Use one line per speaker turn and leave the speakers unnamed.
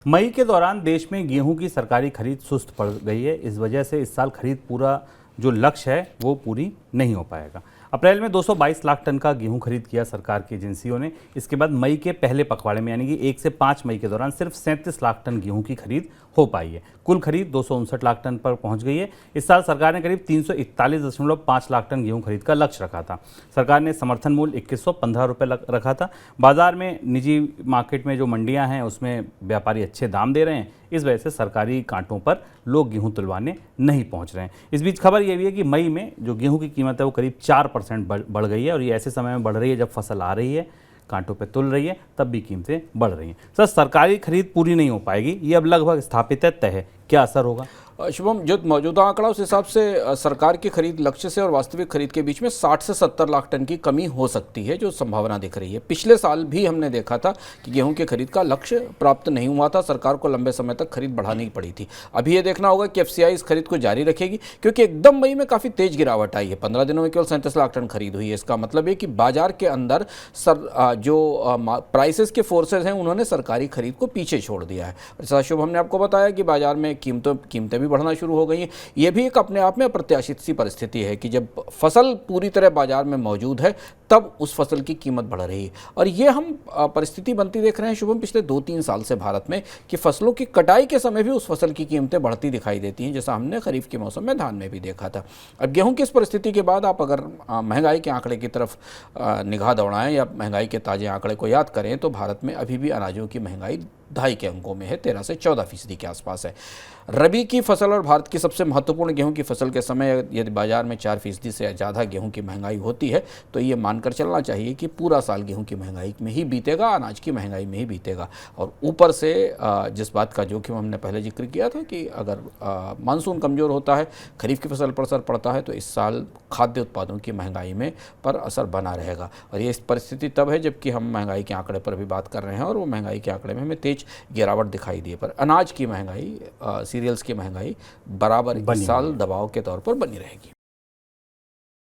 मई के दौरान देश में गेहूं की सरकारी खरीद सुस्त पड़ गई है। इस वजह से इस साल खरीद पूरा जो लक्ष्य है वो पूरी नहीं हो पाएगा। अप्रैल में 222 लाख टन का गेहूं खरीद किया सरकार की एजेंसियों ने। इसके बाद मई के पहले पखवाड़े में यानी कि 1 से 5 मई के दौरान सिर्फ 37 लाख टन गेहूं की खरीद हो पाई है। कुल खरीद 259 लाख टन पर पहुंच गई है। इस साल सरकार ने करीब 341.5 लाख टन गेहूं खरीद का लक्ष्य रखा था। सरकार ने समर्थन मूल्य 2115 रुपये रखा था। बाजार में निजी मार्केट में जो मंडियां हैं उसमें व्यापारी अच्छे दाम दे रहे हैं। इस वजह से सरकारी कांटों पर लोग गेहूं तुलवाने नहीं पहुंच रहे हैं। इस बीच खबर यह भी है कि मई में जो गेहूं की कीमत है वो करीब 4% बढ़ गई है और ये ऐसे समय में बढ़ रही है जब फसल आ रही है, कांटों पे तुल रही है, तब भी कीमतें बढ़ रही हैं। सर, सरकारी खरीद पूरी नहीं हो पाएगी, ये अब लगभग स्थापित है, तय है। क्या असर होगा?
शुभम, जो मौजूदा आंकड़ा उस हिसाब से सरकार की खरीद लक्ष्य से और वास्तविक खरीद के बीच में 60 से 70 लाख टन की कमी हो सकती है, जो संभावना दिख रही है। पिछले साल भी हमने देखा था कि गेहूं की खरीद का लक्ष्य प्राप्त नहीं हुआ था, सरकार को लंबे समय तक खरीद बढ़ानी पड़ी थी। अभी ये देखना होगा कि एफसीआई इस खरीद को जारी रखेगी, क्योंकि एकदम मई में काफ़ी तेज गिरावट आई है। 15 दिनों में केवल 37 लाख टन खरीद हुई है। इसका मतलब है कि बाजार के अंदर जो प्राइसेस के फोर्सेज हैं उन्होंने सरकारी खरीद को पीछे छोड़ दिया है। जैसा शुभ हमने आपको बताया कि बाजार में कीमतें भी बढ़ना शुरू हो गई हैं। यह भी एक अपने आप में अप्रत्याशित सी परिस्थिति है कि जब फसल पूरी तरह बाजार में मौजूद है तब उस फसल की कीमत बढ़ रही है। और ये हम परिस्थिति बनती देख रहे हैं शुभम पिछले 2-3 साल से भारत में, कि फसलों की कटाई के समय भी उस फसल की कीमतें बढ़ती दिखाई देती हैं, जैसा हमने खरीफ के मौसम में धान में भी देखा था। अब गेहूं की इस परिस्थिति के बाद आप अगर महंगाई के आंकड़े की तरफ निगाह दौड़ाएं या महंगाई के ताजे आंकड़े को याद करें तो भारत में अभी भी अनाजों की महंगाई 2.5 के अंकों में है, 13 से 14% के आसपास है। रबी की फसल और भारत की सबसे महत्वपूर्ण गेहूं की फसल के समय यदि बाजार में 4% से ज़्यादा गेहूं की महंगाई होती है तो ये मानकर चलना चाहिए कि पूरा साल गेहूं की महंगाई में ही बीतेगा, अनाज की महंगाई में ही बीतेगा। और ऊपर से जिस बात का जोखिम हमने पहले जिक्र किया था कि अगर मानसून कमज़ोर होता है, खरीफ की फसल पर असर पड़ता है, तो इस साल खाद्य उत्पादों की महंगाई में पर असर बना रहेगा। और ये परिस्थिति तब है जबकि हम महंगाई के आंकड़े पर भी बात कर रहे हैं और वो महंगाई के आंकड़े में हमें तेज गिरावट दिखाई दी है। पर अनाज की महंगाई, सीरियल्स की महंगाई बराबर इस साल दबाव के तौर पर बनी रहेगी।